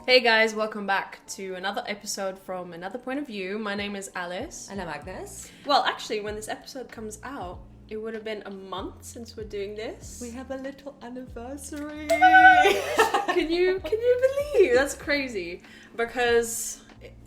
Hey guys, welcome back to another episode from another point of view. My name is Alice. And I'm Agness. Well, actually, when this episode comes out, it would have been a month since we're doing this. We have a little anniversary. Can you believe? That's crazy. Because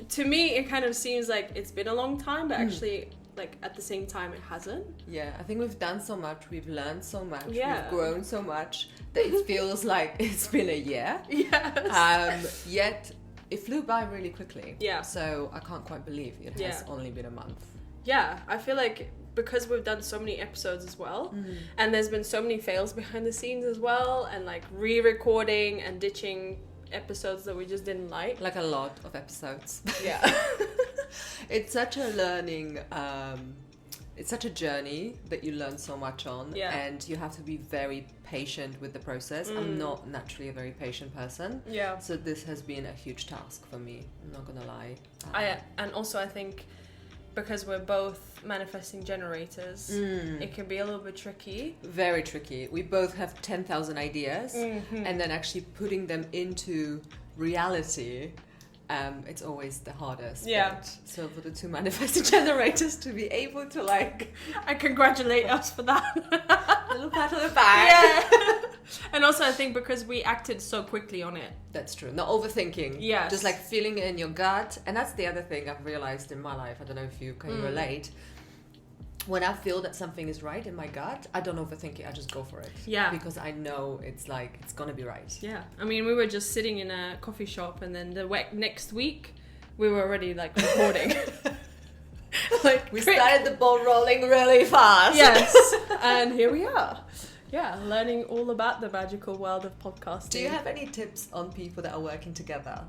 to me, it kind of seems like it's been a long time, but actually, like at the same time, it hasn't. Yeah, I think we've done so much, we've learned so much, Yeah. we've grown so much that it feels like it's been a year. Yes. Yet it flew by really quickly. Yeah. So I can't quite believe it has only been a month. Yeah, I feel like because we've done so many episodes as well, and there's been so many fails behind the scenes as well, and like re-recording and ditching episodes that we just didn't like. Like a lot of episodes. Yeah. It's such a learning, it's such a journey that you learn so much on, and you have to be very patient with the process. I'm not naturally a very patient person. Yeah. So this has been a huge task for me, I'm not gonna lie. And also I think because we're both manifesting generators, it can be a little bit tricky. Very tricky. We both have 10,000 ideas, and then actually putting them into reality, it's always the hardest. Yeah. Bit. So for the two manifesting generators to be able to I congratulate us for that. a little pat on the back. Yeah. And also I think because we acted so quickly on it. That's true. Not overthinking. Yes. Just like feeling it in your gut. And that's the other thing I've realized in my life. I don't know if you can relate. When I feel that something is right in my gut, I don't overthink it. I just go for it. Yeah. Because I know it's gonna be right. Yeah. I mean, we were just sitting in a coffee shop, and then the next week we were already like recording. We started the ball rolling really fast. Yes. And here we are. Yeah, learning all about the magical world of podcasting. Do you have any tips on people that are working together?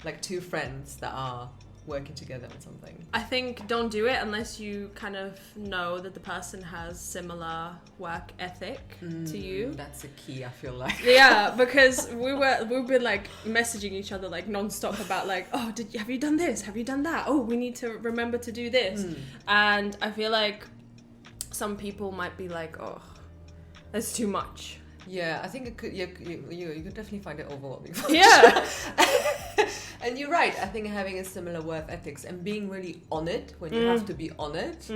Like two friends that are working together on something? I think don't do it unless you kind of know that the person has similar work ethic to you. That's a key, I feel like. Yeah, because we've been like messaging each other like non-stop about like, oh, have you done this? Have you done that? Oh, we need to remember to do this. And I feel like some people might be like, oh, that's too much. Yeah, I think it could. You could definitely find it overwhelming. Yeah. And you're right. I think having a similar work ethics and being really on it when you have to be on it,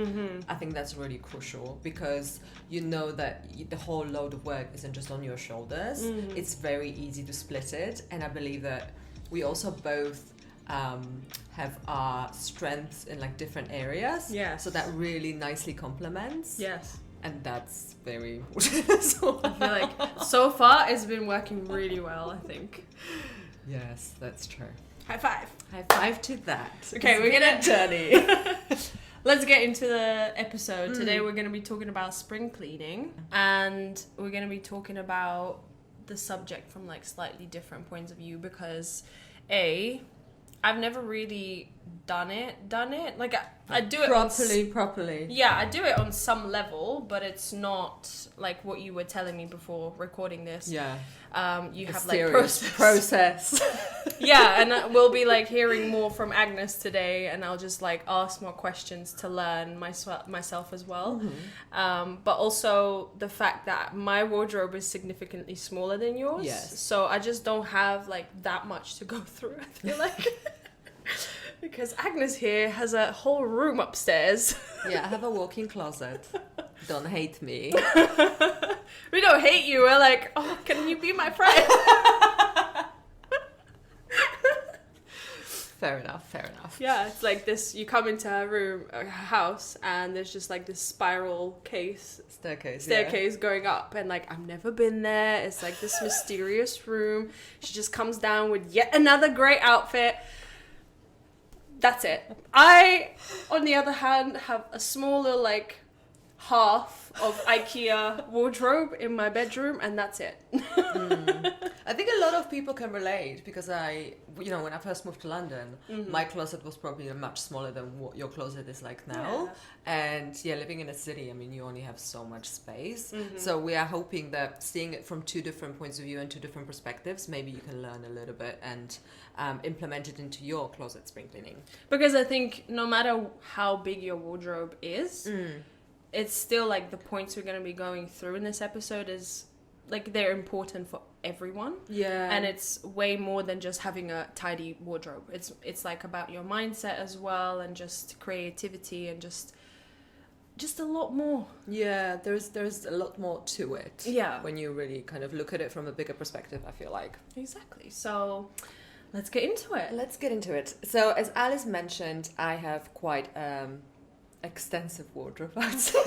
I think that's really crucial, because you know that the whole load of work isn't just on your shoulders. It's very easy to split it, and I believe that we also both have our strengths in like different areas. Yes. So that really nicely complements. Yes. And that's very important. So I feel like so far it's been working really well, I think. Yes, that's true. High five. High five to that. Okay, we're gonna journey. Let's get into the episode. Today we're gonna be talking about spring cleaning, and we're gonna be talking about the subject from like slightly different points of view, because I've never really done it. Like I do it properly. Yeah, I do it on some level, but it's not like what you were telling me before recording this. Yeah. You A have like process. Yeah, and we'll be like hearing more from Agness today, and I'll just like ask more questions to learn myself as well. But also the fact that my wardrobe is significantly smaller than yours. Yes. So I just don't have like that much to go through, I feel like. Because Agness here has a whole room upstairs. Yeah, I have a walk-in closet. Don't hate me. We don't hate you. We're like, oh, can you be my friend? Fair enough. Yeah, it's like this. You come into a house, and there's just like this spiral staircase going up, and like I've never been there. It's like this mysterious room. She just comes down with yet another great outfit. That's it. I, on the other hand, have a small little like half of IKEA wardrobe in my bedroom, and that's it. I think a lot of people can relate, because when I first moved to London, my closet was probably much smaller than what your closet is like now. And living in a city, I mean, you only have so much space. So we are hoping that seeing it from two different points of view and two different perspectives, maybe you can learn a little bit and implement it into your closet spring cleaning. Because I think no matter how big your wardrobe is, it's still like the points we're going to be going through in this episode is like they're important for everyone. Yeah. And it's way more than just having a tidy wardrobe. It's like about your mindset as well, and just creativity, and just a lot more. Yeah, there's a lot more to it. Yeah. When you really kind of look at it from a bigger perspective, I feel like. Exactly. So let's get into it. Let's get into it. So as Alice mentioned, I have quite extensive wardrobe, I'd say.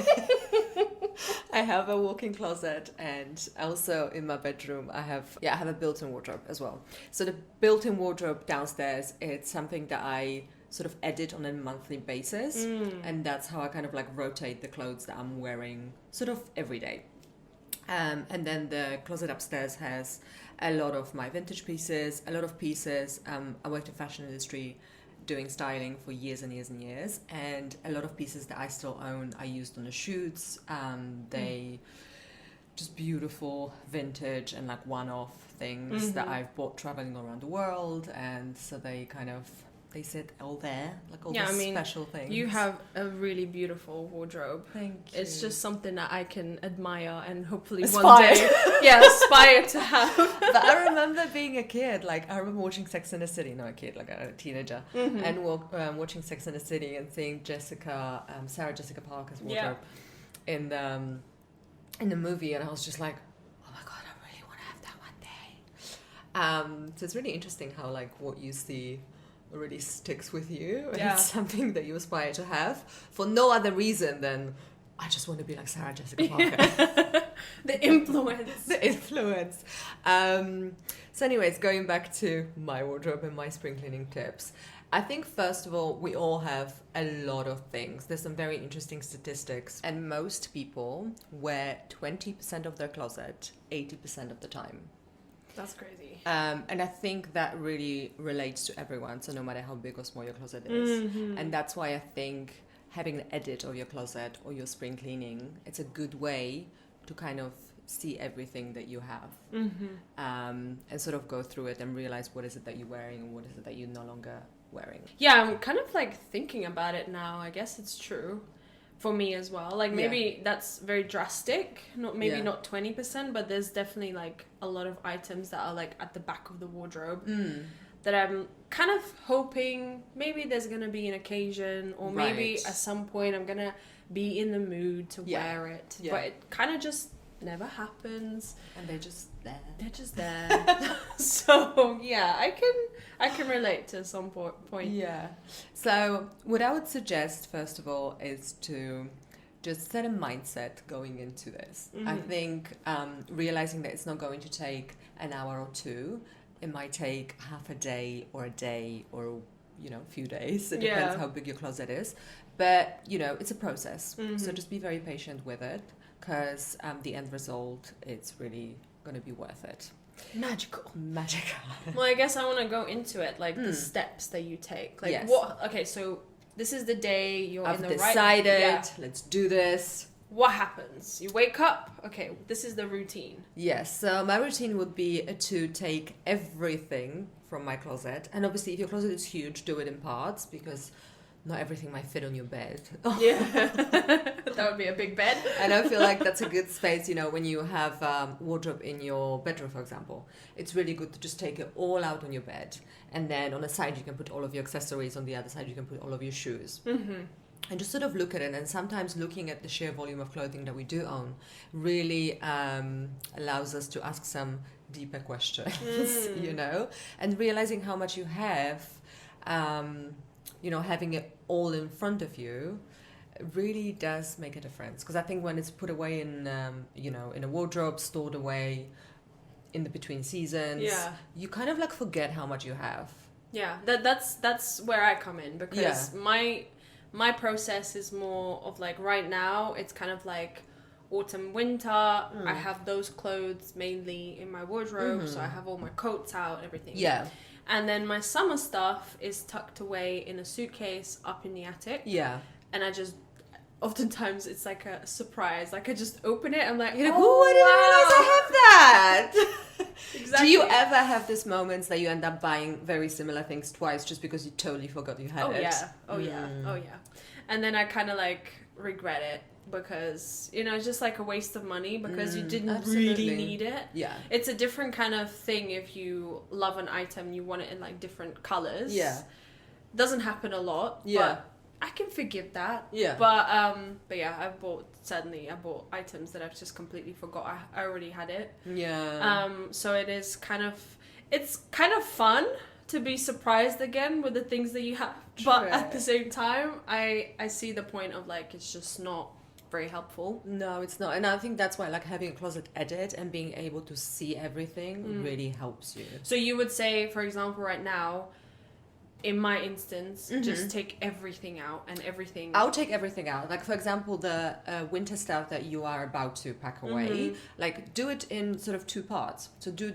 I have a walk-in closet, and also in my bedroom I have a built-in wardrobe as well. So the built-in wardrobe downstairs, it's something that I sort of edit on a monthly basis, and that's how I kind of like rotate the clothes that I'm wearing sort of every day. And then the closet upstairs has a lot of my vintage pieces, a lot of pieces. I worked in fashion industry doing styling for years and years and years, and a lot of pieces that I still own I used on the shoots. They just beautiful vintage and like one-off things that I've bought traveling around the world, and so they sit all there, like all these special things. You have a really beautiful wardrobe. Thank you. It's just something that I can admire and hopefully aspire. One day aspire to have. But I remember being a kid, like I remember watching Sex and the City, not a kid, like a teenager, and watching Sex and the City and seeing Sarah Jessica Parker's wardrobe in the movie, and I was just like, oh my god, I really want to have that one day. So it's really interesting how like what you see really sticks with you, and it's something that you aspire to have for no other reason than I just want to be like Sarah Jessica Parker. The influence. So anyways, going back to my wardrobe and my spring cleaning tips, I think first of all, we all have a lot of things. There's some very interesting statistics, and most people wear 20% of their closet 80% of the time. That's crazy. And I think that really relates to everyone, so no matter how big or small your closet is. And that's why I think having an edit of your closet or your spring cleaning, it's a good way to kind of see everything that you have, and sort of go through it and realize what is it that you're wearing and what is it that you're no longer wearing. Yeah, I'm kind of like thinking about it now. I guess it's true for me as well. Like maybe that's very drastic, not 20%, but there's definitely like a lot of items that are like at the back of the wardrobe that I'm kind of hoping maybe there's gonna be an occasion, or maybe at some point I'm gonna be in the mood to wear it, but it kind of just never happens, and they're just there. So yeah, I can relate to some point. Yeah. So what I would suggest first of all is to just set a mindset going into this. I think realizing that it's not going to take an hour or two. It might take half a day or a few days. It depends how big your closet is, but it's a process. So just be very patient with it, because the end result, it's really going to be worth it. Magical. Well, I guess I want to go into it, like the steps that you take. Like so this is the day you're I've in the decided, let's do this. What happens? You wake up, okay, this is the routine. Yes, so my routine would be to take everything from my closet, and obviously if your closet is huge, do it in parts, because not everything might fit on your bed. Yeah, that would be a big bed. And I feel like that's a good space, when you have wardrobe in your bedroom, for example. It's really good to just take it all out on your bed. And then on the side, you can put all of your accessories. On the other side, you can put all of your shoes. And just sort of look at it. And sometimes looking at the sheer volume of clothing that we do own really allows us to ask some deeper questions, and realizing how much you have, having it all in front of you really does make a difference. Because I think when it's put away in a wardrobe, stored away in the between seasons, you kind of like forget how much you have. Yeah, that's where I come in, because my process is more of like right now it's kind of like autumn, winter. I have those clothes mainly in my wardrobe, so I have all my coats out, everything. Yeah. And then my summer stuff is tucked away in a suitcase up in the attic. Yeah. And I just, oftentimes it's like a surprise. Like I just open it, I'm like, I didn't realize I have that. Exactly. Do you ever have these moments that you end up buying very similar things twice just because you totally forgot you had it? Oh yeah. And then I kind of like regret it because, you know, it's just like a waste of money because you didn't absolutely. really need it. Yeah. It's a different kind of thing if you love an item, you want it in like different colors. Yeah. Doesn't happen a lot. Yeah. But I can forgive that. Yeah. But yeah, I bought items that I've just completely forgot. I already had it. Yeah. So it's kind of fun to be surprised again with the things that you have. True. But at the same time, I see the point of like, it's just not very helpful. No, it's not. And I think that's why like having a closet edit and being able to see everything really helps you. So you would say, for example, right now, in my instance, just take everything out and everything. I'll take everything out. Like, for example, the winter stuff that you are about to pack away, like do it in sort of two parts. So do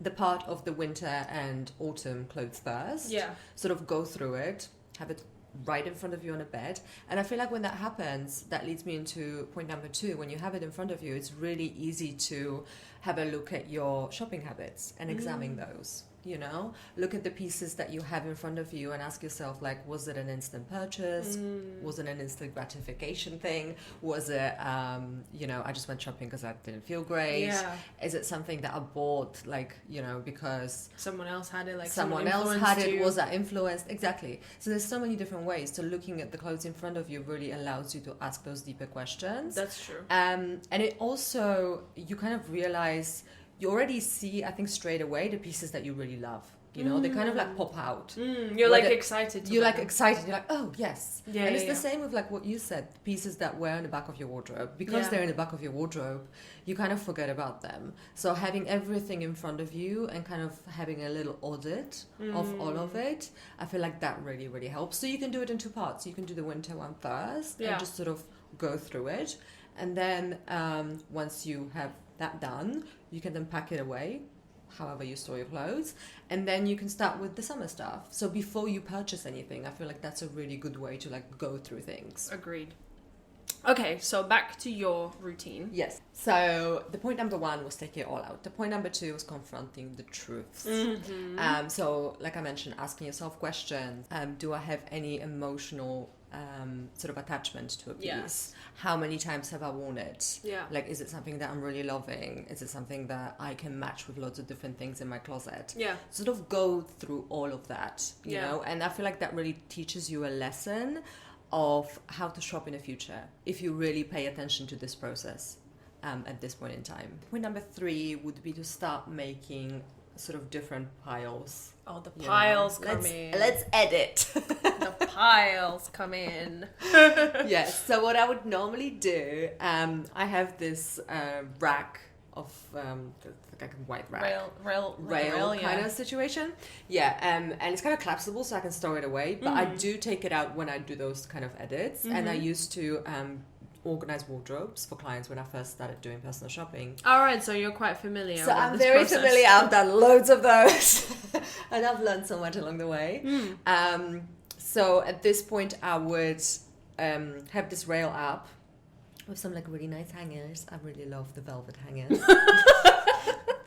the part of the winter and autumn clothes first. Yeah. Sort of go through it, have it right in front of you on a bed. And I feel like when that happens, that leads me into point number 2. When you have it in front of you, it's really easy to have a look at your shopping habits and examine those. You know, look at the pieces that you have in front of you and ask yourself, like, was it an instant purchase? Was it an instant gratification thing? Was it, you know, I just went shopping because I didn't feel great? Yeah. Is it something that I bought, like, you know, because Someone else had it, like someone else had it? Was that influenced? Exactly. So there's so many different ways. So looking at the clothes in front of you really allows you to ask those deeper questions. That's true. And it also, you kind of realize, you already see, I think, straight away the pieces that you really love. You know, they kind of like pop out. You're like excited. You're like excited. You're like, oh yes. Yeah. And it's the same with like what you said, pieces that were in the back of your wardrobe. Because they're in the back of your wardrobe, you kind of forget about them. So having everything in front of you and kind of having a little audit of all of it, I feel like that really, really helps. So you can do it in 2 parts. You can do the winter one first and just sort of go through it. And then once you have that done, you can then pack it away, however you store your clothes, and then you can start with the summer stuff. So before you purchase anything, I feel like that's a really good way to like go through things. Agreed. Okay, so back to your routine. Yes. So the point number 1 was taking it all out. The point number 2 was confronting the truths. So like I mentioned, asking yourself questions. Do I have any emotional sort of attachment to a piece? Yes. How many times have I worn it? Yeah. Like, is it something that I'm really loving? Is it something that I can match with loads of different things in my closet? Yeah. Sort of go through all of that, you know? And I feel like that really teaches you a lesson of how to shop in the future if you really pay attention to this process at this point in time. Point number 3 would be to start making sort of different piles. Oh, the piles come in. Let's edit. The piles come in. Yes. So what I would normally do, I have this rack of like a white rack. Rail kind of situation. Yeah. And it's kind of collapsible, so I can store it away. But I do take it out when I do those kind of edits. And I used to organize wardrobes for clients when I first started doing personal shopping. All right, so you're quite familiar. So with I'm this very process. familiar. I've done loads of those, and I've learned so much along the way. So at this point, I would have this rail up with some like really nice hangers. I really love the velvet hangers.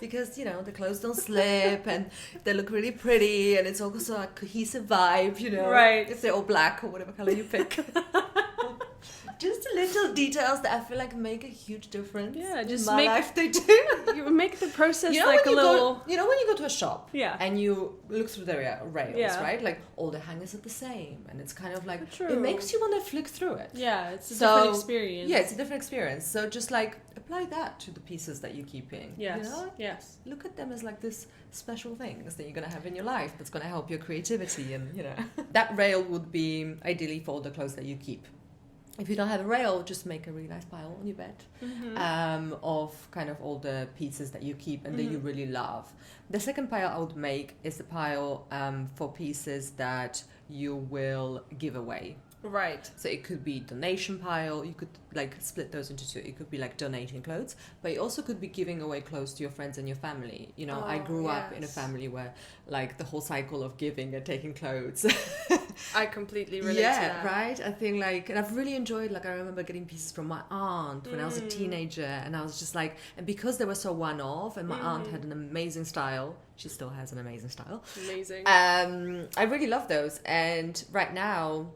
Because, you know, the clothes don't slip and they look really pretty, and it's also a cohesive vibe, you know. Right. If they're all black or whatever color you pick. Just little details that I feel like make a huge difference. Yeah, just in my life they do. You make the process You know, like a when you little. go, you know, when you go to a shop, Yeah. and you look through the rails, Yeah. right? Like all the hangers are the same, and it's kind of like True. it makes you want to flick through it. Yeah, it's a different experience. Yeah, it's a different experience. So just like apply that to the pieces that you're keeping. Yes. You know? Yes. Look at them as like this special things that you're gonna have in your life that's gonna help your creativity, and you know that rail would be ideally for all the clothes that you keep. If you don't have a rail, just make a really nice pile on your bed of kind of all the pieces that you keep and that you really love. The second pile I would make is the pile for pieces that you will give away. Right. So it could be donation pile. You could like split those into 2. It could be like donating clothes, but it also could be giving away clothes to your friends and your family. You know, I grew up in a family where like the whole cycle of giving and taking clothes. I completely relate to that. Right? I think like, and I've really enjoyed, like I remember getting pieces from my aunt when I was a teenager, and I was just like, and because they were so one-off, and my aunt had an amazing style, she still has an amazing style. Amazing. I really love those, and right now,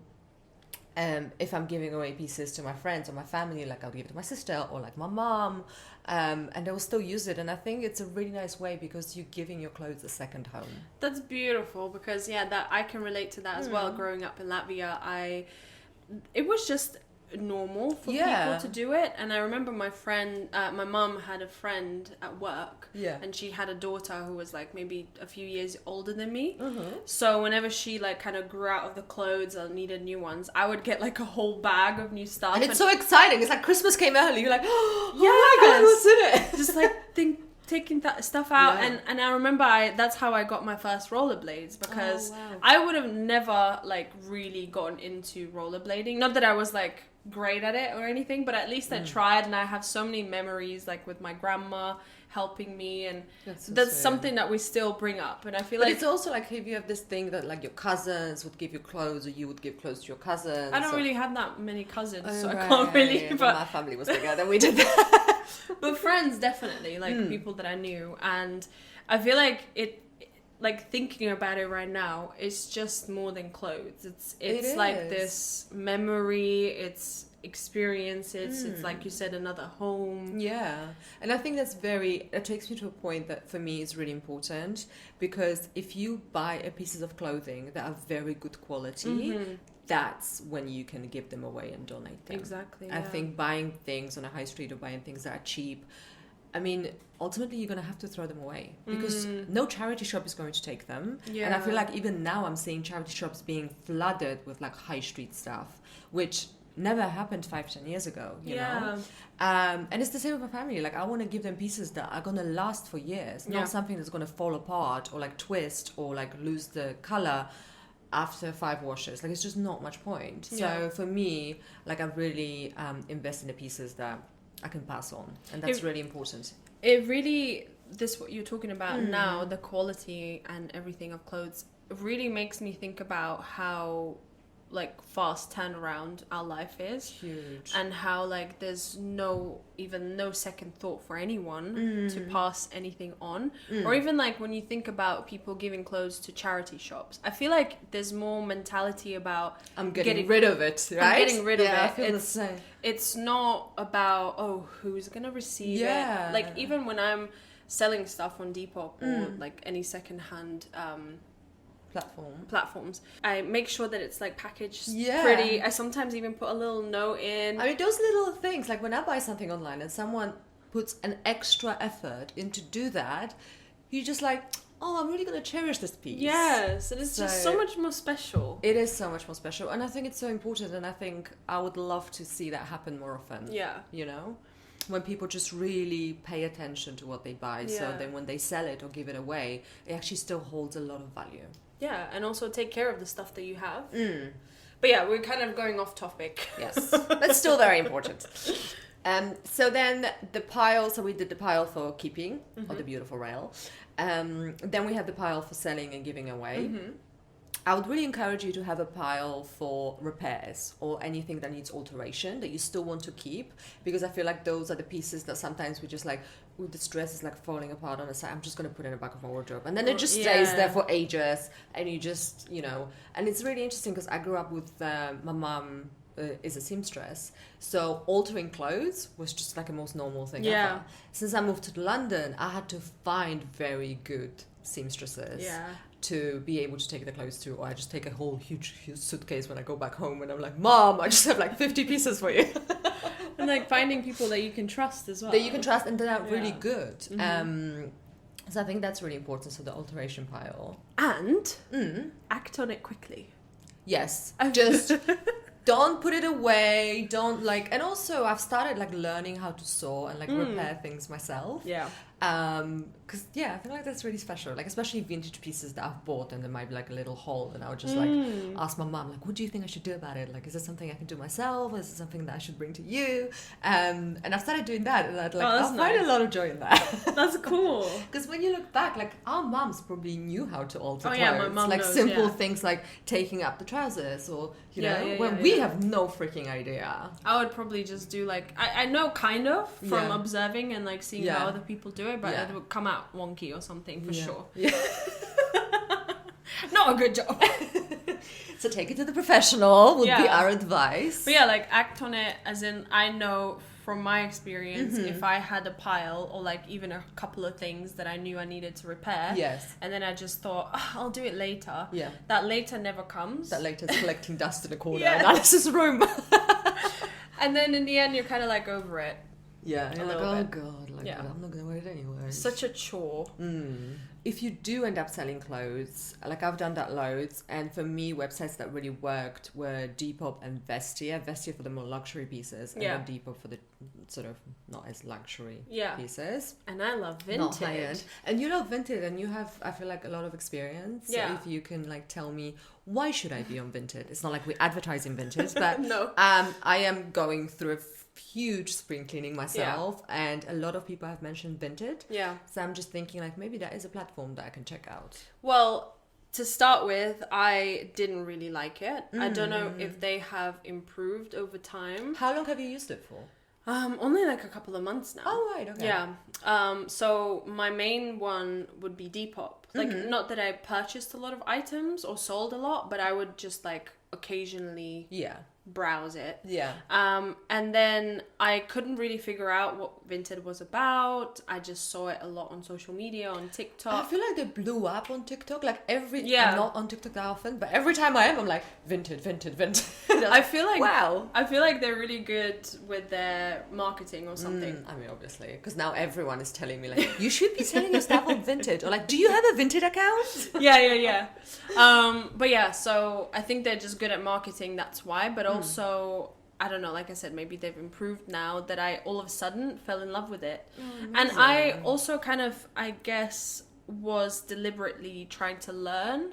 if I'm giving away pieces to my friends or my family, like I'll give it to my sister or like my mom, and they will still use it. And I think it's a really nice way because you're giving your clothes a second home. That's beautiful because that I can relate to that as well. Growing up in Latvia, it was just normal for people to do it. And I remember my mum had a friend at work, and she had a daughter who was like maybe a few years older than me. So whenever she like kind of grew out of the clothes or needed new ones, I would get like a whole bag of new stuff, and it's so exciting. It's like Christmas came early. You're like, oh my god, what's in it? Just like taking that stuff out, and I remember that's how I got my first rollerblades, because I would have never like really gotten into rollerblading. Not that I was like great at it or anything, but at least I tried, and I have so many memories like with my grandma helping me, and that's something that we still bring up. And I feel like it's also like if you have this thing that like your cousins would give you clothes or you would give clothes to your cousins. I don't really have that many cousins, so I can't really. But well, my family was bigger than we did that. But friends, definitely, like people that I knew. And I feel like like thinking about it right now, it's just more than clothes. It's like this memory, it's experiences, it's like you said, another home. Yeah. And I think that takes me to a point that for me is really important, because if you buy pieces of clothing that are very good quality, that's when you can give them away and donate them. Exactly. I think buying things on a high street or buying things that are cheap, I mean, ultimately you're going to have to throw them away, because no charity shop is going to take them. Yeah. And I feel like even now I'm seeing charity shops being flooded with like high street stuff, which never happened 5-10 years ago, you know? And it's the same with my family. Like I want to give them pieces that are going to last for years, not something that's going to fall apart or like twist or like lose the color after 5 washes. Like it's just not much point. So for me, like I really invest in the pieces that I can pass on, and that's really important. It really, what you're talking about now, the quality and everything of clothes, really makes me think about how like fast turnaround our life is. Huge. And how like there's no second thought for anyone to pass anything on. Or even like when you think about people giving clothes to charity shops, I feel like there's more mentality about I'm getting rid of it, right? I'm getting rid of it. I feel the same. It's not about who's gonna receive it. Like even when I'm selling stuff on Depop or like any secondhand platforms, I make sure that it's like packaged pretty. I sometimes even put a little note in. I mean, those little things, like when I buy something online and someone puts an extra effort into do that, you're just like, oh, I'm really going to cherish this piece. Yes, and it's just so much more special. It is so much more special, and I think it's so important, and I think I would love to see that happen more often. Yeah. You know? When people just really pay attention to what they buy, so then when they sell it or give it away, it actually still holds a lot of value. Yeah, and also take care of the stuff that you have. But yeah, we're kind of going off topic. Yes, that's still very important. So then the pile, so we did the pile for keeping, or the beautiful rail. Then we had the pile for selling and giving away. I would really encourage you to have a pile for repairs or anything that needs alteration that you still want to keep, because I feel like those are the pieces that sometimes we just like, ooh, this dress is like falling apart on the side, I'm just going to put it in the back of my wardrobe, and then it just stays there for ages, and you just, you know. And it's really interesting because I grew up with my mum is a seamstress, so altering clothes was just like the most normal thing ever. Since I moved to London, I had to find very good seamstresses to be able to take the clothes to, or I just take a whole huge suitcase when I go back home and I'm like, Mom, I just have like 50 pieces for you. And like finding people that you can trust as well. That you can trust and that are really good. So I think that's really important, so the alteration pile. And act on it quickly. Yes, just don't put it away, don't like, and also I've started like learning how to sew and like repair things myself. Because I feel like that's really special, like especially vintage pieces that I've bought and there might be like a little hole, and I would just like ask my mom, like, what do you think I should do about it? Like, is it something I can do myself, or is it something that I should bring to you? And I've started doing that, and I'll find a lot of joy in that. That's cool. Because when you look back, like our moms probably knew how to alter clothes. My mom like knows, simple things like taking up the trousers, or you know, when we have no freaking idea. I would probably just do like, I know kind of from observing and like seeing how other people do it, but it would come out wonky or something for sure. Not a good job. So take it to the professional would be our advice. But yeah, like act on it, as in, I know from my experience, if I had a pile or like even a couple of things that I knew I needed to repair, and then I just thought, I'll do it later. Yeah. That later never comes. That later is collecting dust in a corner in Alice's room. And then in the end, you're kind of like over it. Yeah, you're like, oh god, like, I'm not gonna wear it anyway. Such a chore. If you do end up selling clothes, like I've done that loads, and for me, websites that really worked were Depop and Vestia. Vestia for the more luxury pieces, and then Depop for the sort of not as luxury pieces. And I love Vinted. Not high-end. And you love Vinted, and you have, I feel like, a lot of experience. Yeah. So if you can like tell me, why should I be on Vinted? It's not like we're advertising Vinted, but no. I am going through a huge spring cleaning myself, and a lot of people have mentioned Vinted. Yeah. So I'm just thinking like maybe that is a platform that I can check out. Well, to start with, I didn't really like it. I don't know if they have improved over time. How long have you used it for? Only like a couple of months now. Oh, right, okay. Yeah. So my main one would be Depop. Like, not that I purchased a lot of items or sold a lot, but I would just like occasionally browse it. Yeah. And then I couldn't really figure out what Vinted was about. I just saw it a lot on social media, on TikTok. I feel like they blew up on TikTok. Like I'm not on TikTok that often, but every time I am, I'm like, Vinted. I feel like, wow. I feel like they're really good with their marketing or something. I mean, obviously, because now everyone is telling me like, you should be selling your stuff on Vinted, or like, do you have a Vinted account? Yeah. But yeah, so I think they're just good at marketing. That's why. But also, I don't know, like I said, maybe they've improved now that I all of a sudden fell in love with it. And I also kind of, I guess, was deliberately trying to learn,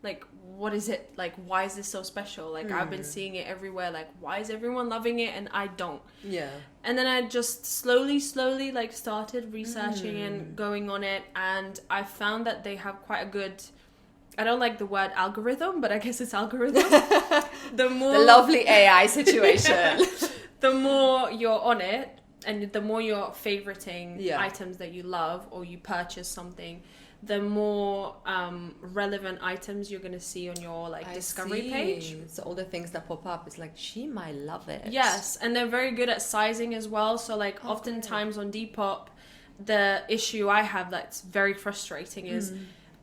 like, what is it, like, why is this so special? Like, I've been seeing it everywhere, like, why is everyone loving it and I don't? Yeah. And then I just slowly, like, started researching and going on it, and I found that they have quite a good, I don't like the word algorithm, but I guess it's algorithm. The lovely AI situation. The more you're on it, and the more you're favoriting items that you love, or you purchase something, the more relevant items you're going to see on your like discovery page. So all the things that pop up, it's like, she might love it. Yes, and they're very good at sizing as well. So like oftentimes on Depop, the issue I have that's very frustrating is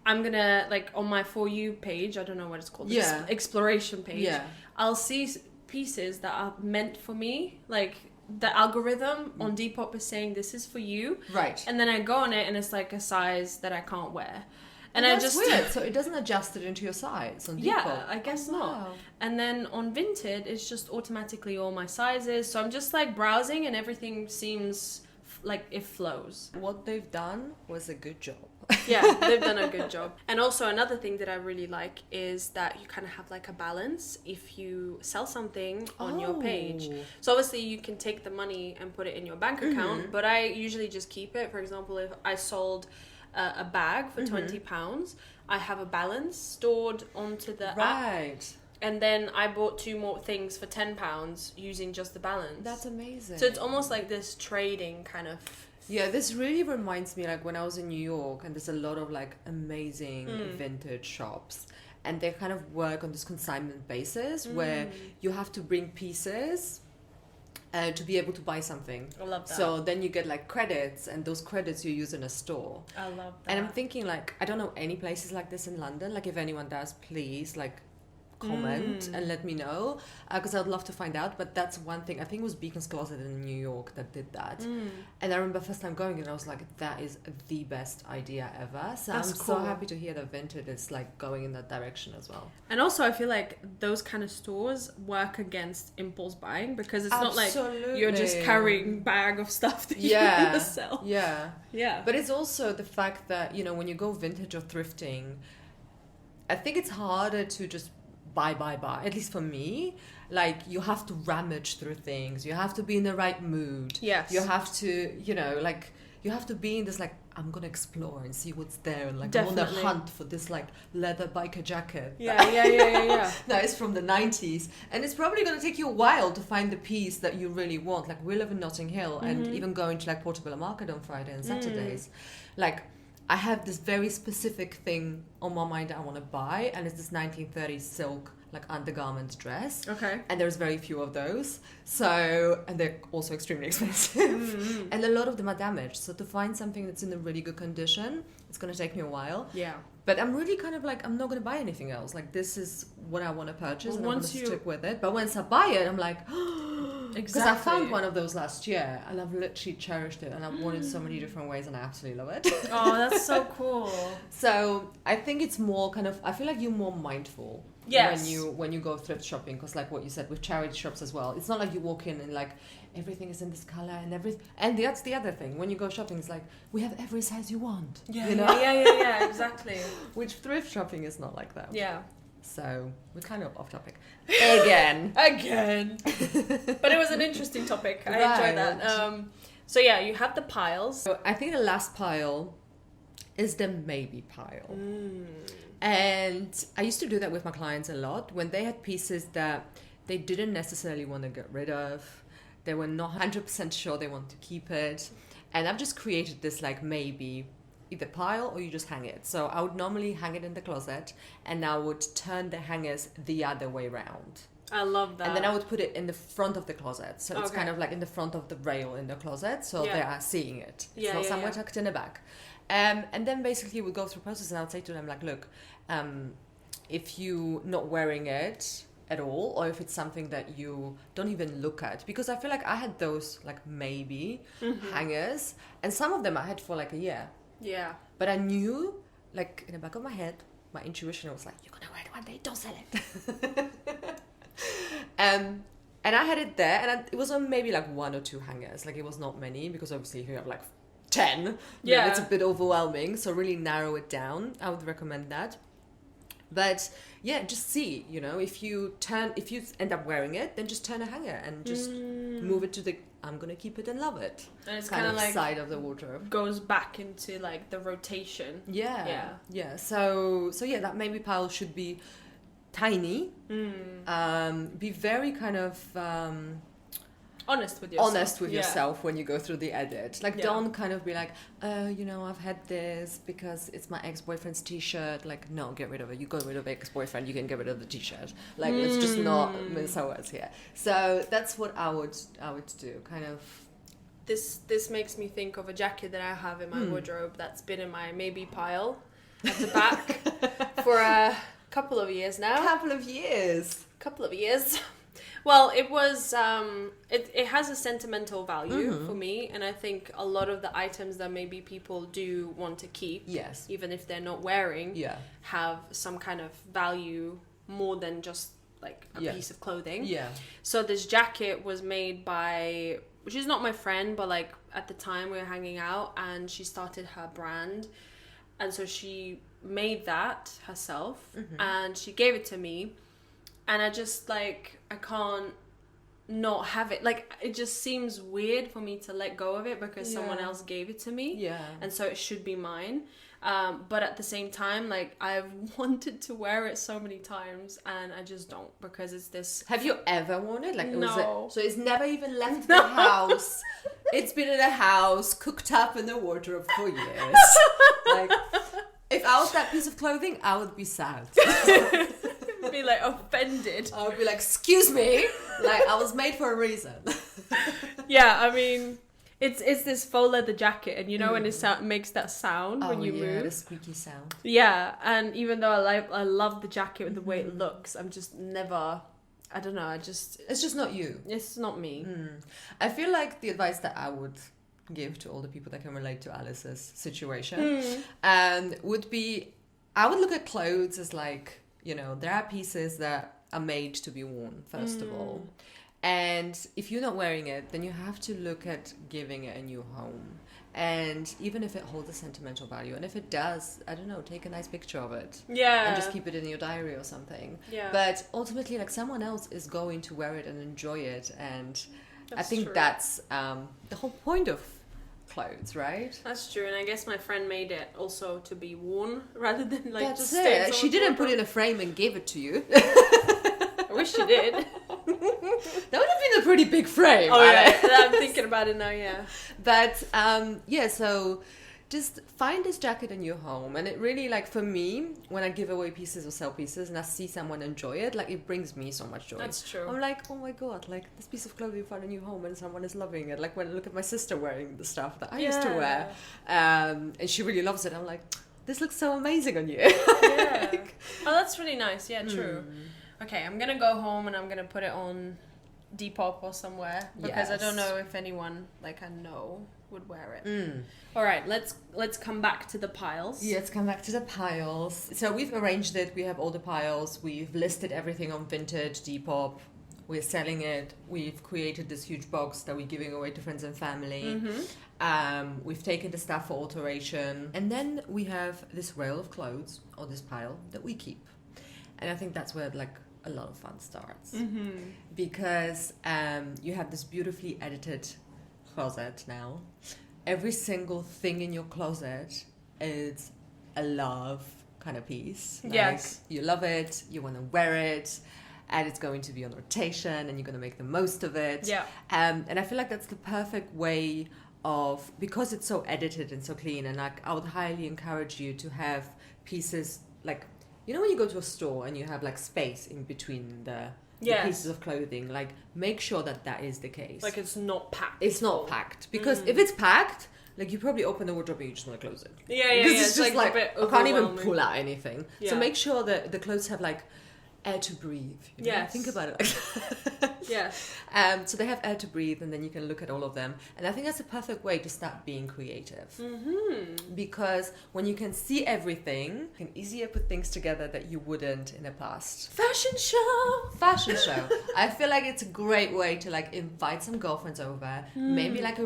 I'm gonna, like, on my For You page, I don't know what it's called, exploration page, I'll see pieces that are meant for me, like the algorithm on Depop is saying this is for you, right? And then I go on it and it's like a size that I can't wear, and that's just weird. So it doesn't adjust it into your size on Depop. Yeah, I guess not. And then on Vinted, it's just automatically all my sizes. So I'm just like browsing, and everything seems like it flows. What they've done was a good job. Yeah, they've done a good job. And also another thing that I really like is that you kind of have like a balance if you sell something on your page. So obviously you can take the money and put it in your bank account, but I usually just keep it. For example, if I sold a bag for £20, I have a balance stored onto the app. And then I bought 2 more things for £10 using just the balance. That's amazing. So it's almost like this trading kind of... Yeah, this really reminds me, like, when I was in New York, and there's a lot of, like, amazing vintage shops, and they kind of work on this consignment basis where you have to bring pieces to be able to buy something. I love that. So then you get, like, credits, and those credits you use in a store. I love that. And I'm thinking, like, I don't know any places like this in London. Like, if anyone does, please, like, comment and let me know, because I'd love to find out. But that's one thing, I think it was Beacon's Closet in New York that did that, and I remember first time going and I was like, that is the best idea ever. So that's I'm so happy to hear that Vinted is like going in that direction as well. And also I feel like those kind of stores work against impulse buying, because it's not like you're just carrying a bag of stuff that you're gonna sell. Yeah, but it's also the fact that, you know, when you go vintage or thrifting, I think it's harder to just buy, at least for me. Like, you have to rummage through things, you have to be in the right mood, you have to, you know, like, you have to be in this, like, I'm gonna explore and see what's there, and like, I'm on a hunt for this, like, leather biker jacket yeah that is from the 90s, and it's probably gonna take you a while to find the piece that you really want. Like, we live in Notting Hill, and even going to like Portobello Market on Friday and Saturdays, like, I have this very specific thing on my mind that I want to buy, and it's this 1930s silk like undergarment dress. Okay. And there's very few of those. So, and they're also extremely expensive. And a lot of them are damaged. So to find something that's in a really good condition, it's going to take me a while. Yeah. But I'm really kind of like, I'm not going to buy anything else. Like, this is what I want to purchase, and I want to stick with it. But once I buy it, I'm like, because I found one of those last year, and I've literally cherished it, and I've worn it so many different ways, and I absolutely love it. Oh, that's so cool. So I think it's more kind of, I feel like you're more mindful. Yes. When you go thrift shopping, because like what you said with charity shops as well, it's not like you walk in and like everything is in this color and everything. And that's the other thing. When you go shopping, it's like we have every size you want. Yeah, you know? yeah, exactly. Which thrift shopping is not like that. Yeah. So we're kind of off topic again. But it was an interesting topic. I enjoyed that. So yeah, you have the piles. So I think the last pile is the maybe pile. And I used to do that with my clients a lot when they had pieces that they didn't necessarily want to get rid of. They were not 100% sure they want to keep it. And I've just created this like maybe either pile or you just hang it. So I would normally hang it in the closet, and I would turn the hangers the other way around. I love that. And then I would put it in the front of the closet. So it's kind of like in the front of the rail in the closet. So they are seeing it. It's not somewhere tucked in the back. And then basically we'll go through a process, and I'll say to them like, look, if you're not wearing it at all, or if it's something that you don't even look at, because I feel like I had those like maybe hangers, and some of them I had for like a year. Yeah. But I knew, like in the back of my head, my intuition was like, you're gonna wear it one day, don't sell it. And I had it there, and it was on maybe like 1 or 2 hangers. Like it was not many, because obviously if you have like 10, then it's a bit overwhelming. So really narrow it down. I would recommend that. But yeah, just see, you know, if you end up wearing it, then just turn a hanger and just move it to the I'm gonna keep it and love it. And it's kind of like side of the wardrobe. Goes back into like the rotation. Yeah. So yeah, that maybe pile should be tiny. Be very kind of honest with yourself when you go through the edit. Like don't kind of be like, oh, you know, I've had this because it's my ex-boyfriend's t-shirt. Like, no, get rid of it. You got rid of ex-boyfriend, you can get rid of the t-shirt. Like it's just not so words here. So that's what I would do. Kind of this makes me think of a jacket that I have in my wardrobe that's been in my maybe pile at the back for a couple of years now. Couple of years. Well, it was, it has a sentimental value for me, and I think a lot of the items that maybe people do want to keep, even if they're not wearing, have some kind of value more than just like a piece of clothing. Yeah. So this jacket was made by, she's not my friend, but like at the time we were hanging out, and she started her brand, and so she made that herself, and she gave it to me. And I just, like, I can't not have it. Like, it just seems weird for me to let go of it because someone else gave it to me. Yeah. And so it should be mine. But at the same time, like, I've wanted to wear it so many times, and I just don't, because it's this... Have you ever worn it? Like, no. So it's never even left the house. It's been in a house, cooked up in the wardrobe for years. Like, if I was that piece of clothing, I would be sad. Be like offended. I would be like, excuse me, like I was made for a reason. Yeah, I mean, it's this faux leather jacket, and you know when it makes that sound when you move, the squeaky sound. Yeah, and even though I love the jacket with the way it looks, I'm just never. I don't know. It's just not you. It's not me. I feel like the advice that I would give to all the people that can relate to Alice's situation would be, I would look at clothes as like, you know, there are pieces that are made to be worn, first of all. And if you're not wearing it, then you have to look at giving it a new home. And even if it holds a sentimental value, and if it does, I don't know, take a nice picture of it. Yeah. And just keep it in your diary or something. Yeah. But ultimately, like, someone else is going to wear it and enjoy it. And I think that's the whole point of clothes, right? That's true. And I guess my friend made it also to be worn rather than like that's just it. She didn't put it in a frame and give it to you. I wish she did. That would have been a pretty big frame. Oh yeah, I'm thinking about it now. Yeah. But so just find this jacket in your home. And it really, like, for me, when I give away pieces or sell pieces and I see someone enjoy it, like, it brings me so much joy. That's true. I'm like, oh my god, like, this piece of clothing you found in your home and someone is loving it. Like, when I look at my sister wearing the stuff that I used to wear, and she really loves it, I'm like, this looks so amazing on you. Yeah. Oh, that's really nice. Yeah, true. Okay, I'm gonna go home and I'm gonna put it on Depop or somewhere, because I don't know if anyone like I know would wear it. All right, let's come back to the piles. Yeah, let's come back to the piles. So we've arranged it. We have all the piles. We've listed everything on Vinted, Depop. We're selling it. We've created this huge box that we're giving away to friends and family. We've taken the stuff for alteration. And then we have this rail of clothes, or this pile, that we keep. And I think that's where, like, a lot of fun starts. Because you have this beautifully edited closet now. Every single thing in your closet is a love kind of piece. Like, yes. You love it, you want to wear it, and it's going to be on rotation, and you're going to make the most of it. Yeah. And I feel like that's the perfect way of, because it's so edited and so clean, and like I would highly encourage you to have pieces, like, you know when you go to a store and you have like space in between the pieces of clothing, like make sure that is the case. Like it's not packed. It's not packed, because if it's packed, like you probably open the wardrobe and you just want to close it. Yeah. It's just like a bit I can't even pull out anything. Yeah. So make sure that the clothes have like air to breathe. You know? Yes. Think about it like that. Yes. So they have air to breathe, and then you can look at all of them. And I think that's a perfect way to start being creative. Because when you can see everything, you can easier put things together that you wouldn't in the past. Fashion show. I feel like it's a great way to like invite some girlfriends over. Maybe like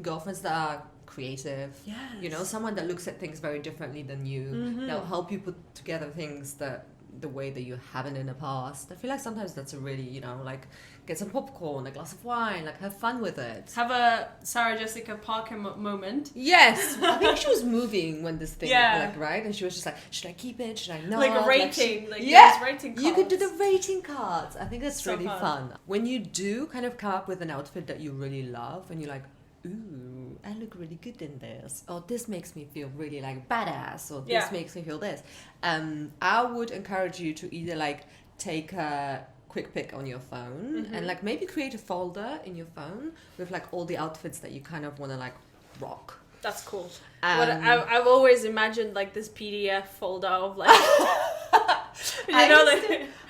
girlfriends that are creative. Yes. You know, someone that looks at things very differently than you. That'll help you put together things that the way that you haven't in the past. I feel like sometimes that's a really, you know, like get some popcorn, a glass of wine, like have fun with it. Have a Sarah Jessica Parker moment. Yes. I think she was moving when this thing, like, right? And she was just like, should I keep it? Should I not? Like a rating. Like rating cards. You could do the rating cards. I think that's so really fun. When you do kind of come up with an outfit that you really love and you're like, ooh, I look really good in this, or this makes me feel really like badass, or this makes me feel this. I would encourage you to either like take a quick pic on your phone and like maybe create a folder in your phone with like all the outfits that you kind of want to like rock. That's cool. I've always imagined like this PDF folder of like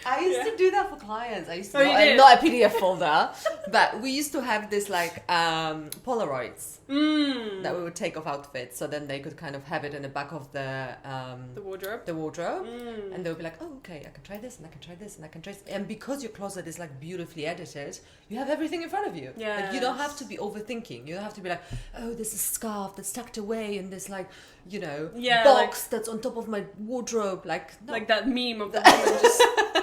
I used to do that for clients. I used to not a PDF folder, but we used to have this like Polaroids that we would take off outfits, so then they could kind of have it in the back of the wardrobe, and they would be like, oh, okay, I can try this, and I can try this, and I can try this. And because your closet is like beautifully edited, you have everything in front of you. Like, you don't have to be overthinking. You don't have to be like, oh, there's a scarf that's tucked away in this like, you know, box that's on top of my wardrobe, like that meme of the woman just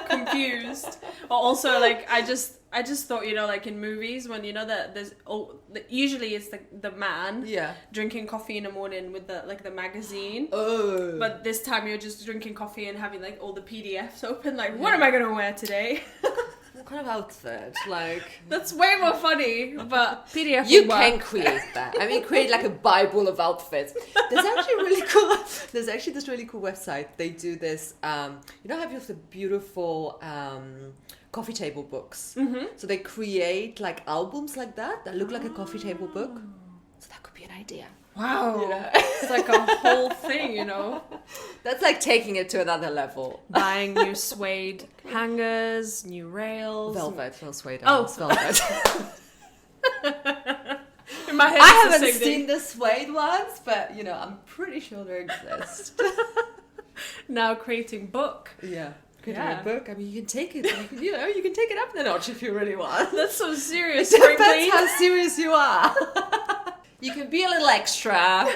confused. Or also like I just thought, you know, like in movies when you know that there's usually it's the man drinking coffee in the morning with the magazine. Oh. But this time you're just drinking coffee and having like all the PDFs open. Like, what am I gonna wear today? What kind of outfit? Like, that's way more funny, but PDF. You can create that. I mean, create like a Bible of outfits. There's actually really cool. There's actually this really cool website. They do this. You know, have you have the beautiful coffee table books? So they create like albums like that look like a coffee table book. So that could be an idea. Wow. You know? It's like a whole thing, you know. That's like taking it to another level. Buying new suede hangers, new rails. Velvet, no suede. Velvet. In my head, I haven't seen the suede ones, but you know, I'm pretty sure they exist. Now creating book. Yeah. Creating a book. I mean, you can take it. You can take it up a notch if you really want. That's so serious. It depends how serious you are. You can be a little extra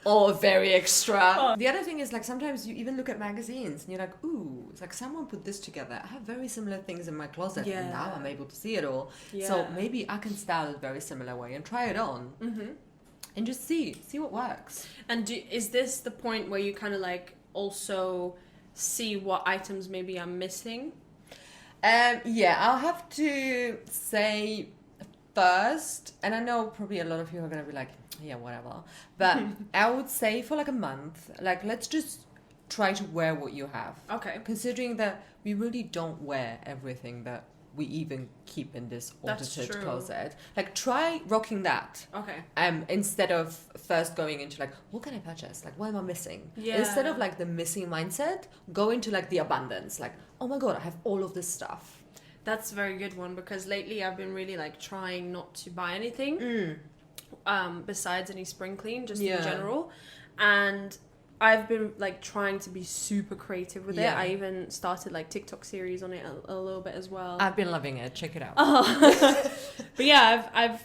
or very extra. Oh. The other thing is, like, sometimes you even look at magazines and you're like, ooh, it's like someone put this together. I have very similar things in my closet and now I'm able to see it all. Yeah. So maybe I can style it a very similar way and try it on and just see what works. And is this the point where you kind of like also see what items maybe I'm missing? I'll have to say... First, and I know probably a lot of you are going to be like, yeah, whatever. But I would say for like a month, like let's just try to wear what you have. Okay. Considering that we really don't wear everything that we even keep in this audited closet. Like try rocking that. Okay. Instead of first going into like, what can I purchase? Like, what am I missing? Yeah. Instead of like the missing mindset, go into like the abundance. Like, oh my God, I have all of this stuff. That's a very good one, because lately I've been really like trying not to buy anything besides any spring clean, just in general. And I've been like trying to be super creative with it. I even started like TikTok series on it a little bit as well. I've been loving it. Check it out. But yeah, I've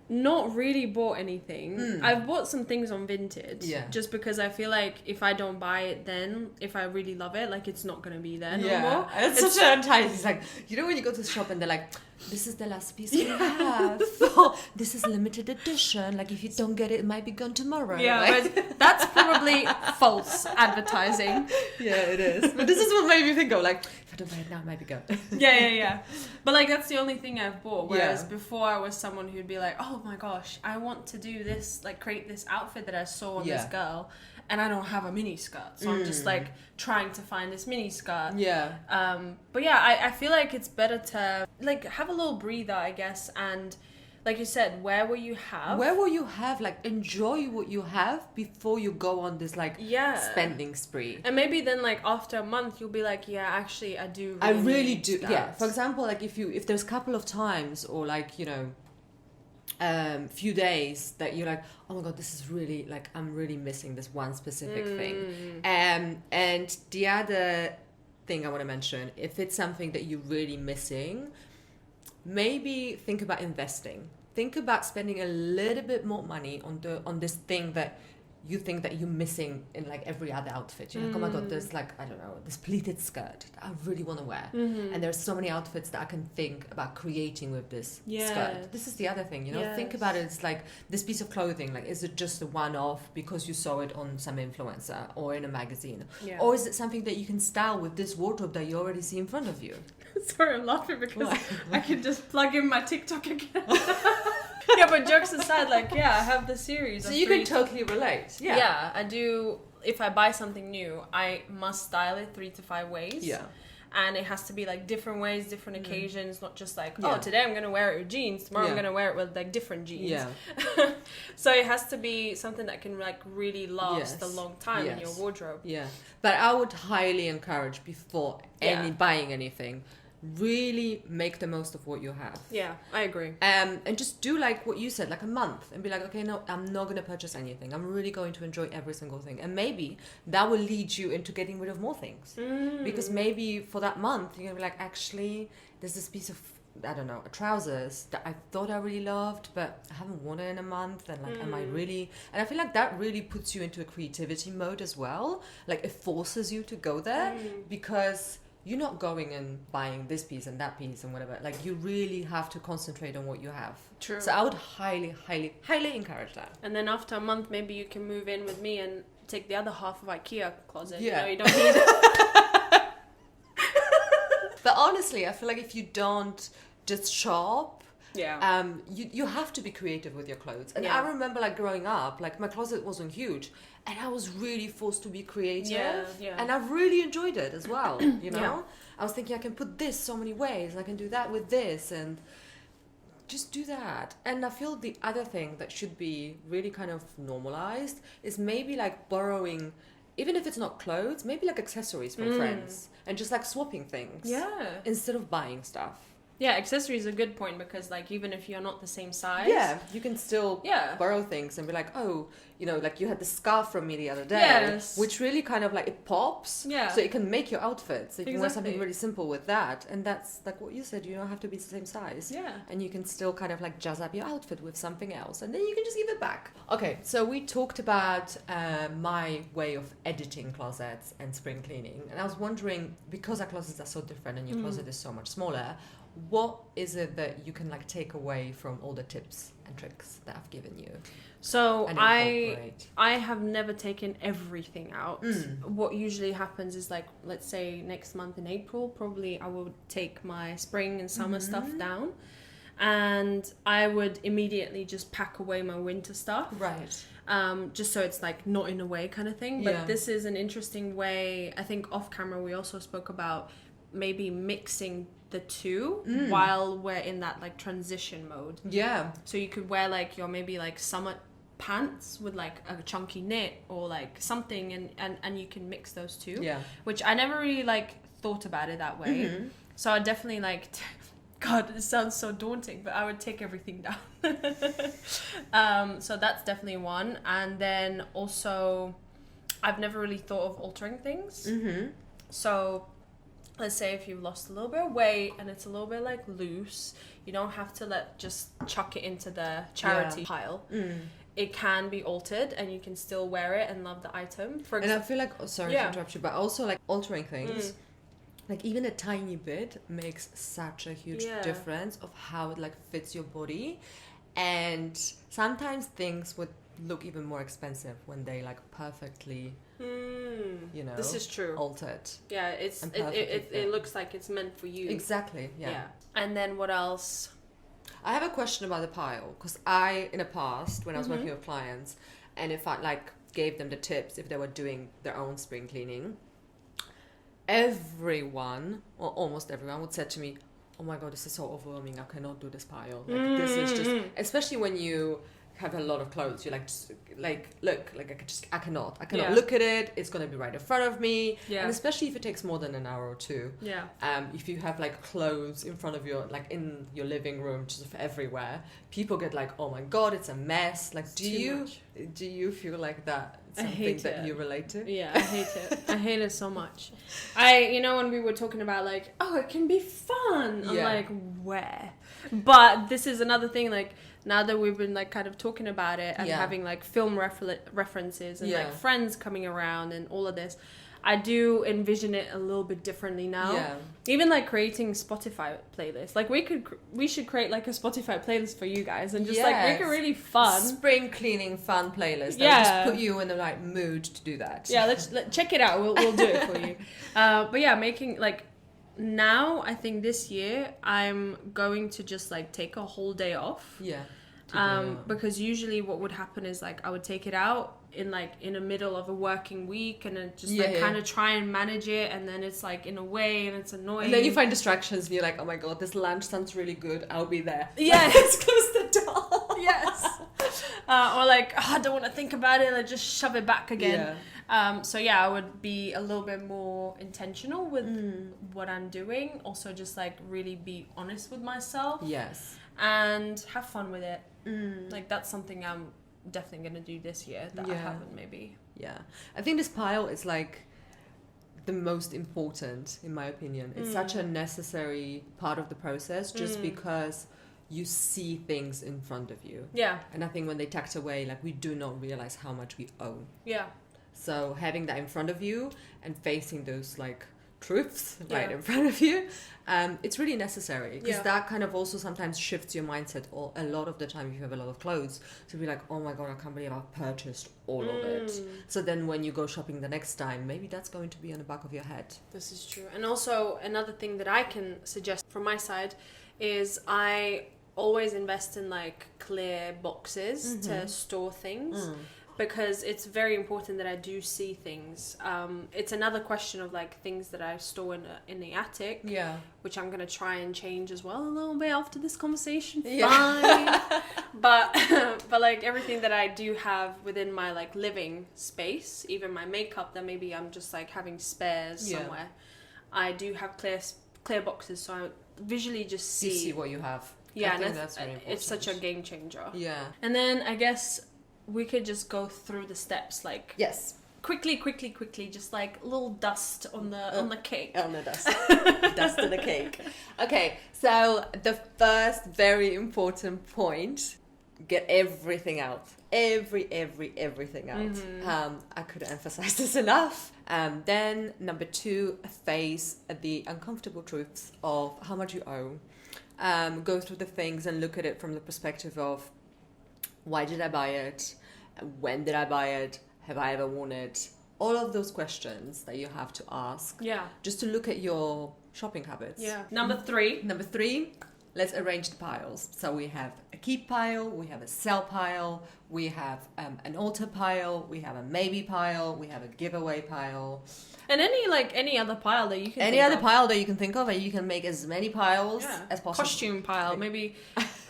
not really bought anything. I've bought some things on Vinted. Just because I feel like if I don't buy it then, if I really love it, like it's not going to be there no more. It's such an enticing. It's like, you know when you go to the shop and they're like, this is the last piece we have. Oh, this is limited edition. Like if you don't get it, it might be gone tomorrow. Yeah, like, but that's probably false advertising. Yeah, it is. But this is what made me think of like, if I don't buy it now, it might be gone. Yeah. But like that's the only thing I've bought. Whereas before I was someone who'd be like, oh my gosh, I want to do this, like create this outfit that I saw on this girl, and I don't have a mini skirt, so I'm just like trying to find this mini skirt. But yeah, I feel like it's better to like have a little breather, I guess, and like you said, wear what you have, like enjoy what you have before you go on this like spending spree. And maybe then like after a month you'll be like, yeah, actually I really do that. Yeah, for example, like if there's a couple of times or like, you know, few days that you're like, oh my God, this is really like, I'm really missing this one specific thing. And the other thing I want to mention, if it's something that you're really missing, maybe think about investing. Think about spending a little bit more money on this thing that you think that you're missing in like every other outfit. You're like, oh my God, there's like, I don't know, this pleated skirt that I really want to wear. And there's so many outfits that I can think about creating with this skirt. This is the other thing, you know, think about it. It's like this piece of clothing, like, is it just a one-off because you saw it on some influencer or in a magazine? Or is it something that you can style with this wardrobe that you already see in front of you? Sorry, I'm laughing because I can just plug in my TikTok again. Yeah, but jokes aside, like, I have the series. So you can totally relate. Yeah, I do. If I buy something new, I must style it 3 to 5 ways. Yeah. And it has to be like different ways, different occasions, not just like, oh, today I'm going to wear it with jeans, tomorrow I'm going to wear it with like different jeans. Yeah. So it has to be something that can like really last a long time in your wardrobe. Yeah. But I would highly encourage before buying anything, really make the most of what you have. Yeah, I agree. And just do like what you said, like a month, and be like, okay, no, I'm not going to purchase anything. I'm really going to enjoy every single thing. And maybe that will lead you into getting rid of more things. Because maybe for that month, you're going to be like, actually, there's this piece of, I don't know, trousers that I thought I really loved, but I haven't worn it in a month. And like, am I really? And I feel like that really puts you into a creativity mode as well. Like it forces you to go there because you're not going and buying this piece and that piece and whatever. Like you really have to concentrate on what you have. True. So I would highly, highly, highly encourage that. And then after a month, maybe you can move in with me and take the other half of IKEA closet. Yeah. You know, you don't need it. But honestly, I feel like if you don't just shop, you have to be creative with your clothes. And I remember like growing up, like my closet wasn't huge. And I was really forced to be creative. And I really enjoyed it as well, you know? I was thinking I can put this so many ways. I can do that with this and just do that. And I feel the other thing that should be really kind of normalized is maybe like borrowing, even if it's not clothes, maybe like accessories from friends and just like swapping things. Yeah. Instead of buying stuff. Yeah, accessories are a good point because like even if you're not the same size, you can still borrow things and be like, oh, you know, like you had this scarf from me the other day, which really kind of like it pops, so it can make your outfit. So you can wear something really simple with that, and that's like what you said. You don't have to be the same size, and you can still kind of like jazz up your outfit with something else, and then you can just give it back. Okay, so we talked about my way of editing closets and spring cleaning, and I was wondering, because our closets are so different and your closet is so much smaller, what is it that you can like take away from all the tips and tricks that I've given you? So I have never taken everything out. What usually happens is like, let's say next month in April, probably I will take my spring and summer stuff down. and I would immediately just pack away my winter stuff. Right. Just so it's like not in a way kind of thing. But Yeah. this is an interesting way. I think off camera we also spoke about maybe mixing the two while we're in that like transition mode. Yeah. So you could wear like your maybe like summer pants with like a chunky knit or like something, and you can mix those two. Yeah. Which I never really like thought about it that way. So I definitely like God, it sounds so daunting, but I would take everything down. So that's definitely one. And then also, I've never really thought of altering things. So let's say if you've lost a little bit of weight and it's a little bit like loose, you don't have to just chuck it into the charity pile. It can be altered and you can still wear it and love the item. And I feel like, sorry to interrupt you, but also like altering things. Like even a tiny bit makes such a huge difference of how it like fits your body. And sometimes things would look even more expensive when they like perfectly, you know, this is true, altered. Yeah, it looks like it's meant for you. Exactly. Yeah. And then what else? I have a question about the pile, because I, in the past, when I was working with clients, and if I like gave them the tips if they were doing their own spring cleaning, everyone, or almost everyone, would say to me, oh my god, this is so overwhelming, I cannot do this pile. Like this is just, especially when you have a lot of clothes, you're like, just, like look, like I cannot look at it, it's gonna be right in front of me. And especially if it takes more than an hour or two. If you have like clothes in front of your, like in your living room, just everywhere, people get like, oh my god, it's a mess. Like do you feel like that? Something that you relate to? Yeah, I hate it. I hate it so much. When we were talking about like, oh, it can be fun. I'm like, where? But this is another thing, like, now that we've been like kind of talking about it and having like film references and like friends coming around and all of this, I do envision it a little bit differently now. Even like creating Spotify playlists. Like we should create like a Spotify playlist for you guys and just like make it really fun. Spring cleaning fun playlist. That will just put you in the right mood to do that. Yeah, let's check it out. We'll do it for you. But yeah, making like, now I think this year I'm going to just like take a whole day off. Because usually what would happen is like I would take it out in the middle of a working week and then just kind of try and manage it, and then it's like in a way and it's annoying, and then you find distractions and you're like, oh my god, this lunch sounds really good, I'll be there. Let's close the door. Or like, oh, I don't want to think about it, I just shove it back again. So I would be a little bit more intentional with what I'm doing, also just like really be honest with myself, and have fun with it. Like that's something I'm definitely gonna do this year that I haven't maybe. I think this pile is like the most important, in my opinion. It's such a necessary part of the process, just because you see things in front of you, and I think when they tucked away, like we do not realize how much we own. So having that in front of you and facing those like truths right in front of you, it's really necessary, because that kind of also sometimes shifts your mindset, or a lot of the time if you have a lot of clothes, to be like, oh my god, I can't believe I've purchased all of it. So then when you go shopping the next time, maybe that's going to be on the back of your head. This is true. And also another thing that I can suggest from my side is I always invest in like clear boxes to store things. Because it's very important that I do see things. It's another question of like things that I store in the attic, which I'm gonna try and change as well a little bit after this conversation. Fine, but like everything that I do have within my like living space, even my makeup that maybe I'm just like having spares somewhere, I do have clear boxes, so I visually just see what you have. Yeah, and that's very important. It's such a game changer. And then I guess we could just go through the steps, like quickly, just like a little dust on the cake. On the dust. Dust on the cake. Okay, so the first very important point, get everything out. Everything out. I couldn't emphasize this enough. Then number 2, face the uncomfortable truths of how much you owe. Go through the things and look at it from the perspective of, why did I buy it? When did I buy it? Have I ever worn it? All of those questions that you have to ask. Just to look at your shopping habits. Number 3, let's arrange the piles. So we have a keep pile, we have a sell pile, we have an alter pile, we have a maybe pile, we have a giveaway pile. And any other pile that you can pile that you can think of, and you can make as many piles as possible. Costume pile, maybe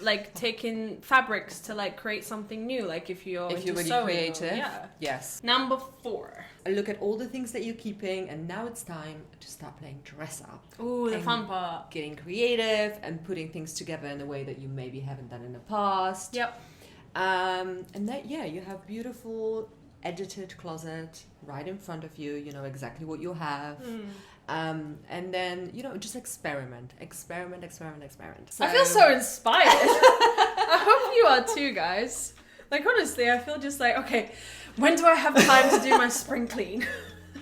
like taking fabrics to like create something new, like if you're really sewing creative. Or, Yes. Number 4. Look at all the things that you're keeping, and now it's time to start playing dress up. Ooh, the fun part. Getting creative and putting things together in a way that you maybe haven't done in the past. Yep. And that, you have beautiful edited closet right in front of you. You know exactly what you have. And then, just experiment. So, I feel so inspired. I hope you are too, guys. Like, honestly, I feel just like, okay, when do I have time to do my spring clean?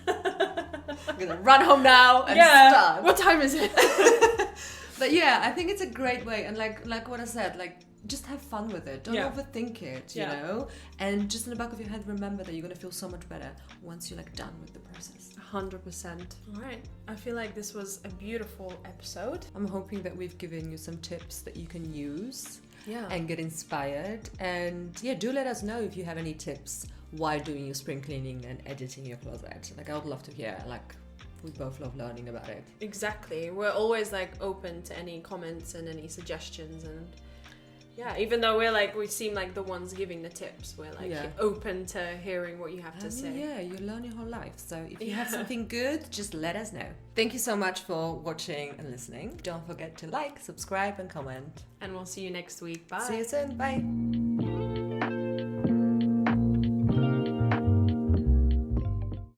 I'm gonna run home now and start. What time is it? But yeah, I think it's a great way, and like what I said, like, just have fun with it. Don't overthink it, you know? And just in the back of your head, remember that you're gonna feel so much better once you're like done with the process. 100%. All right. I feel like this was a beautiful episode. I'm hoping that we've given you some tips that you can use and get inspired. And do let us know if you have any tips while doing your spring cleaning and editing your closet. Like, I would love to hear. Like, we both love learning about it. Exactly. We're always like open to any comments and any suggestions, and even though we seem like the ones giving the tips, we're like open to hearing what you have to say. Yeah, you learn your whole life. So if you have something good, just let us know. Thank you so much for watching and listening. Don't forget to like, subscribe, and comment. And we'll see you next week. Bye. See you soon. Bye.